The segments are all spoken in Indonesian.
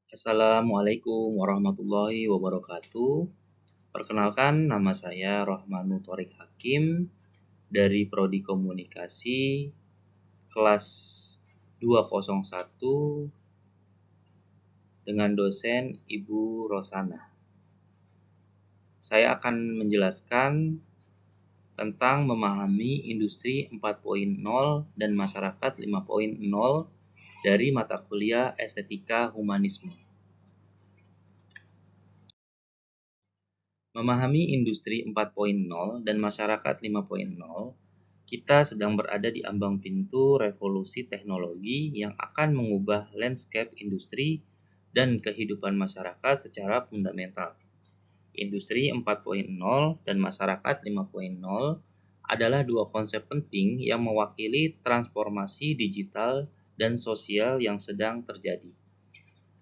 Assalamualaikum warahmatullahi wabarakatuh. Perkenalkan, nama saya Rohmanu Thorik Hakim dari Prodi Komunikasi kelas 201 dengan dosen Ibu Rosana. Saya akan menjelaskan tentang memahami industri 4.0 dan masyarakat 5.0 dari mata kuliah Estetika Humanisme. Memahami industri 4.0 dan masyarakat 5.0, kita sedang berada di ambang pintu revolusi teknologi yang akan mengubah landscape industri dan kehidupan masyarakat secara fundamental. Industri 4.0 dan masyarakat 5.0 adalah dua konsep penting yang mewakili transformasi digital dan sosial yang sedang terjadi.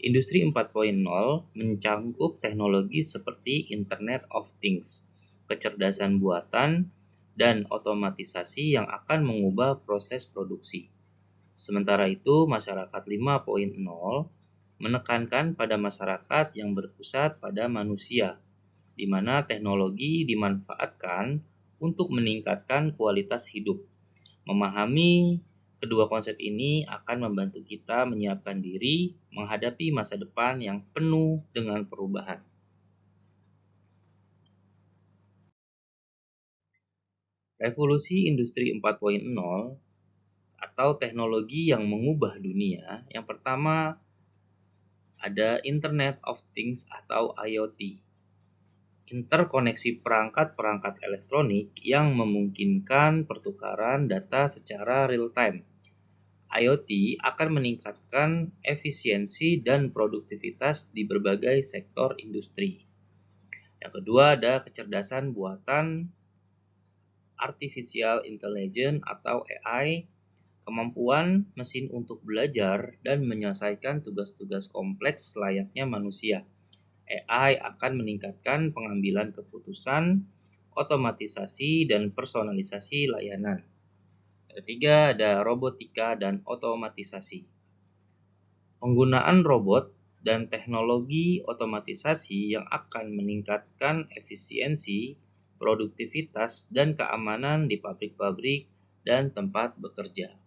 Industri 4.0 mencangkup teknologi seperti Internet of Things, kecerdasan buatan, dan otomatisasi yang akan mengubah proses produksi. Sementara itu, masyarakat 5.0 menekankan pada masyarakat yang berpusat pada manusia, di mana teknologi dimanfaatkan untuk meningkatkan kualitas hidup. Memahami kedua konsep ini akan membantu kita menyiapkan diri menghadapi masa depan yang penuh dengan perubahan. Revolusi Industri 4.0 atau teknologi yang mengubah dunia, yang pertama ada Internet of Things atau IoT. Interkoneksi perangkat-perangkat elektronik yang memungkinkan pertukaran data secara real-time. IoT akan meningkatkan efisiensi dan produktivitas di berbagai sektor industri. Yang kedua ada kecerdasan buatan Artificial Intelligence atau AI, kemampuan mesin untuk belajar dan menyelesaikan tugas-tugas kompleks layaknya manusia. AI akan meningkatkan pengambilan keputusan, otomatisasi, dan personalisasi layanan. Ketiga ada robotika dan otomatisasi. Penggunaan robot dan teknologi otomatisasi yang akan meningkatkan efisiensi, produktivitas, dan keamanan di pabrik-pabrik dan tempat bekerja.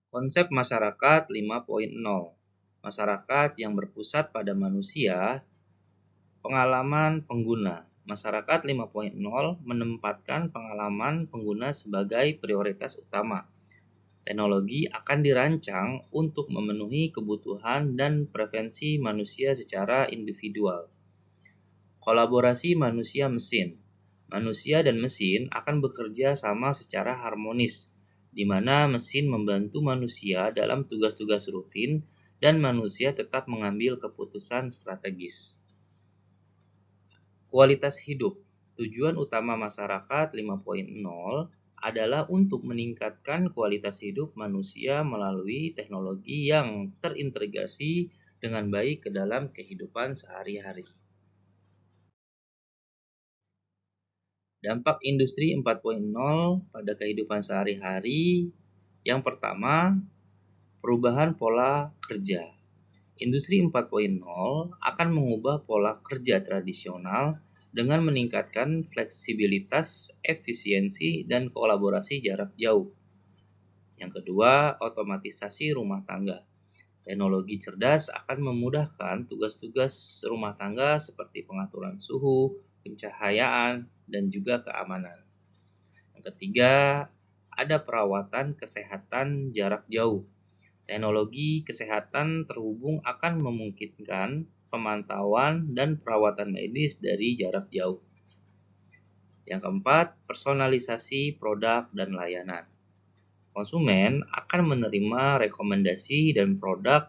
Konsep masyarakat 5.0. Masyarakat yang berpusat pada manusia, pengalaman pengguna. Masyarakat 5.0 menempatkan pengalaman pengguna sebagai prioritas utama. Teknologi akan dirancang untuk memenuhi kebutuhan dan preferensi manusia secara individual. Kolaborasi manusia-mesin. Manusia dan mesin akan bekerja sama secara harmonis, di mana mesin membantu manusia dalam tugas-tugas rutin dan manusia tetap mengambil keputusan strategis. Kualitas hidup. Tujuan utama masyarakat 5.0 adalah untuk meningkatkan kualitas hidup manusia melalui teknologi yang terintegrasi dengan baik ke dalam kehidupan sehari-hari. Dampak industri 4.0 pada kehidupan sehari-hari. Yang pertama, perubahan pola kerja. Industri 4.0 akan mengubah pola kerja tradisional dengan meningkatkan fleksibilitas, efisiensi, dan kolaborasi jarak jauh. Yang kedua, otomatisasi rumah tangga. Teknologi cerdas akan memudahkan tugas-tugas rumah tangga seperti pengaturan suhu, pencahayaan, dan juga keamanan. Yang ketiga, ada perawatan kesehatan jarak jauh. Teknologi kesehatan terhubung akan memungkinkan pemantauan dan perawatan medis dari jarak jauh. Yang keempat, personalisasi produk dan layanan. Konsumen akan menerima rekomendasi dan produk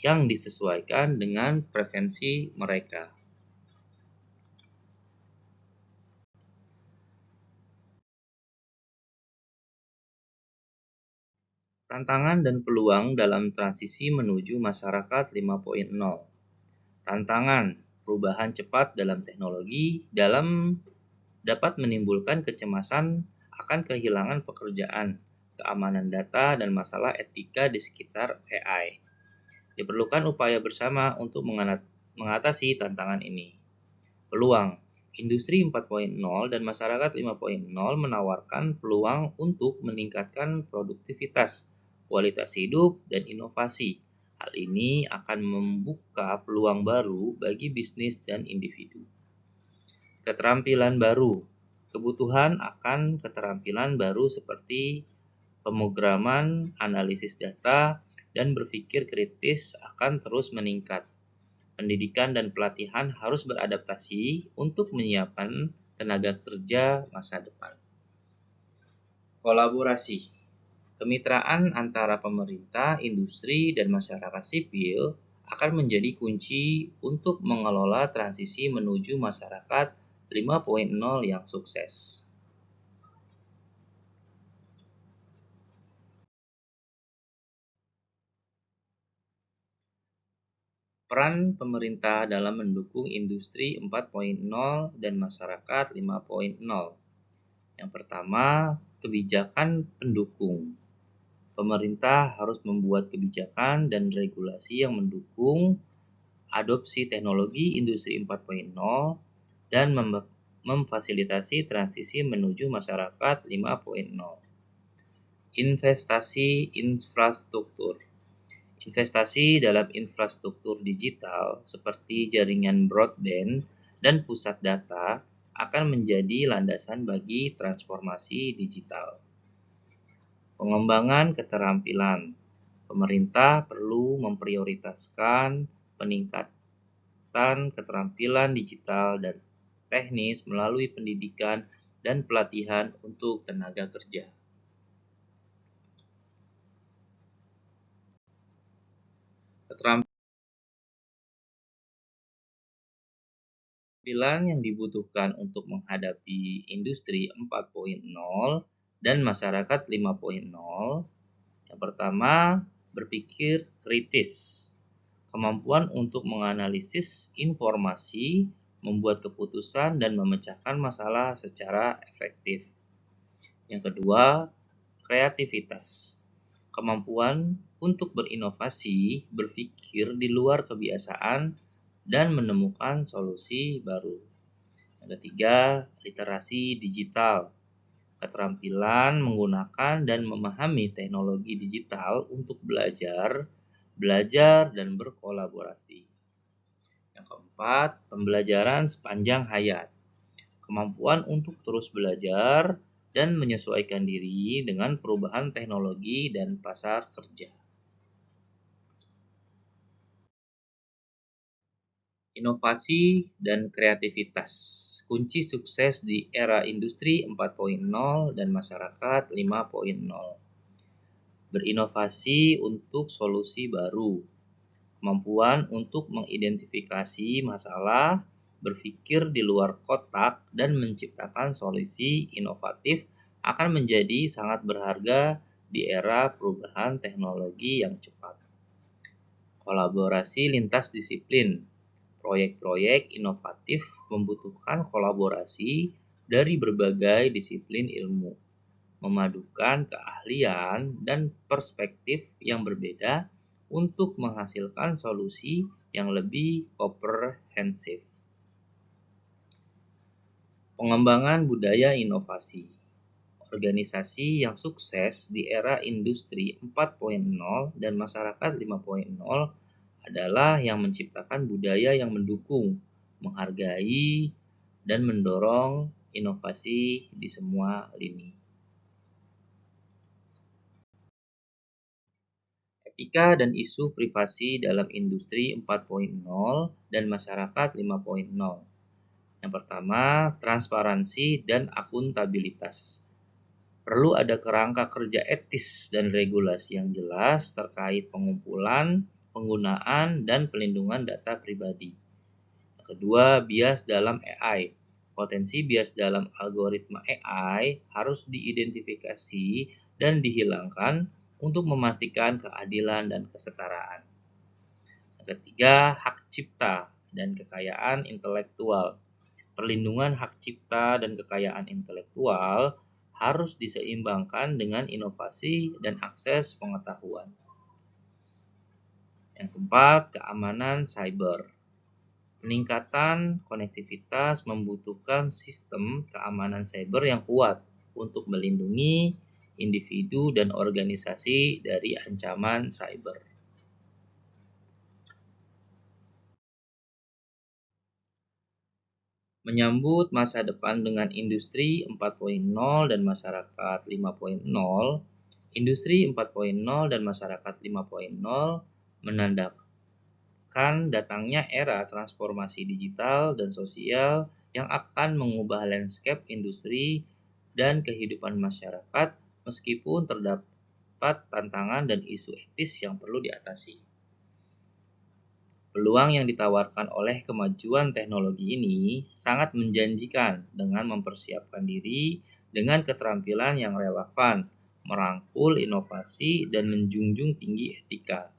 yang disesuaikan dengan preferensi mereka. Tantangan dan peluang dalam transisi menuju masyarakat 5.0. Tantangan, perubahan cepat dalam teknologi dapat menimbulkan kecemasan akan kehilangan pekerjaan, keamanan data, dan masalah etika di sekitar AI. Diperlukan upaya bersama untuk mengatasi tantangan ini. Peluang Industri 4.0 dan masyarakat 5.0 menawarkan peluang untuk meningkatkan produktivitas, kualitas hidup, dan inovasi. Hal ini akan membuka peluang baru bagi bisnis dan individu. Keterampilan baru. Kebutuhan akan keterampilan baru seperti pemrograman, analisis data, dan berpikir kritis akan terus meningkat. Pendidikan dan pelatihan harus beradaptasi untuk menyiapkan tenaga kerja masa depan. Kolaborasi. Kemitraan antara pemerintah, industri, dan masyarakat sipil akan menjadi kunci untuk mengelola transisi menuju masyarakat 5.0 yang sukses. Peran pemerintah dalam mendukung industri 4.0 dan masyarakat 5.0. Yang pertama, kebijakan pendukung. Pemerintah harus membuat kebijakan dan regulasi yang mendukung adopsi teknologi industri 4.0 dan memfasilitasi transisi menuju masyarakat 5.0. Investasi infrastruktur. Investasi dalam infrastruktur digital seperti jaringan broadband dan pusat data akan menjadi landasan bagi transformasi digital. Pengembangan keterampilan. Pemerintah perlu memprioritaskan peningkatan keterampilan digital dan teknis melalui pendidikan dan pelatihan untuk tenaga kerja. Keterampilan yang dibutuhkan untuk menghadapi industri 4.0 dan masyarakat 5.0. Yang pertama, berpikir kritis. Kemampuan untuk menganalisis informasi, membuat keputusan, dan memecahkan masalah secara efektif. Yang kedua, kreativitas. Kemampuan untuk berinovasi, berpikir di luar kebiasaan, dan menemukan solusi baru. Yang ketiga, literasi digital. Keterampilan menggunakan dan memahami teknologi digital untuk belajar, dan berkolaborasi. Yang keempat, pembelajaran sepanjang hayat. Kemampuan untuk terus belajar dan menyesuaikan diri dengan perubahan teknologi dan pasar kerja. Inovasi dan kreativitas. Kunci sukses di era industri 4.0 dan masyarakat 5.0. Berinovasi untuk solusi baru. Kemampuan untuk mengidentifikasi masalah, berpikir di luar kotak, dan menciptakan solusi inovatif akan menjadi sangat berharga di era perubahan teknologi yang cepat. Kolaborasi lintas disiplin. Proyek-proyek inovatif membutuhkan kolaborasi dari berbagai disiplin ilmu, memadukan keahlian dan perspektif yang berbeda untuk menghasilkan solusi yang lebih komprehensif. Pengembangan budaya inovasi. Organisasi yang sukses di era industri 4.0 dan masyarakat 5.0 adalah yang menciptakan budaya yang mendukung, menghargai, dan mendorong inovasi di semua lini. Etika dan isu privasi dalam industri 4.0 dan masyarakat 5.0. Yang pertama, transparansi dan akuntabilitas. Perlu ada kerangka kerja etis dan regulasi yang jelas terkait pengumpulan, penggunaan, dan pelindungan data pribadi. Yang kedua, bias dalam AI. Potensi bias dalam algoritma AI harus diidentifikasi dan dihilangkan untuk memastikan keadilan dan kesetaraan. Yang ketiga, hak cipta dan kekayaan intelektual. Perlindungan hak cipta dan kekayaan intelektual harus diseimbangkan dengan inovasi dan akses pengetahuan. Yang keempat, keamanan cyber. Peningkatan konektivitas membutuhkan sistem keamanan cyber yang kuat untuk melindungi individu dan organisasi dari ancaman cyber. Menyambut masa depan dengan industri 4.0 dan masyarakat 5.0, industri 4.0 dan masyarakat 5.0 menandakan datangnya era transformasi digital dan sosial yang akan mengubah landscape industri dan kehidupan masyarakat meskipun terdapat tantangan dan isu etis yang perlu diatasi. Peluang yang ditawarkan oleh kemajuan teknologi ini sangat menjanjikan dengan mempersiapkan diri dengan keterampilan yang relevan, merangkul inovasi, dan menjunjung tinggi etika.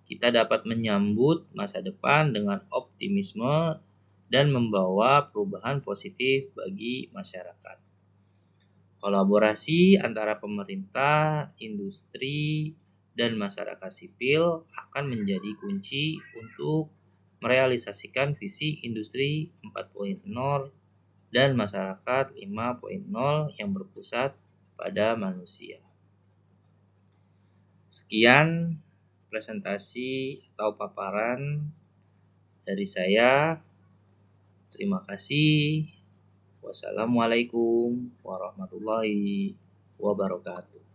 Kita dapat menyambut masa depan dengan optimisme dan membawa perubahan positif bagi masyarakat. Kolaborasi antara pemerintah, industri, dan masyarakat sipil akan menjadi kunci untuk merealisasikan visi industri 4.0 dan masyarakat 5.0 yang berpusat pada manusia. Sekian presentasi atau paparan dari saya. Terima kasih. Wassalamualaikum warahmatullahi wabarakatuh.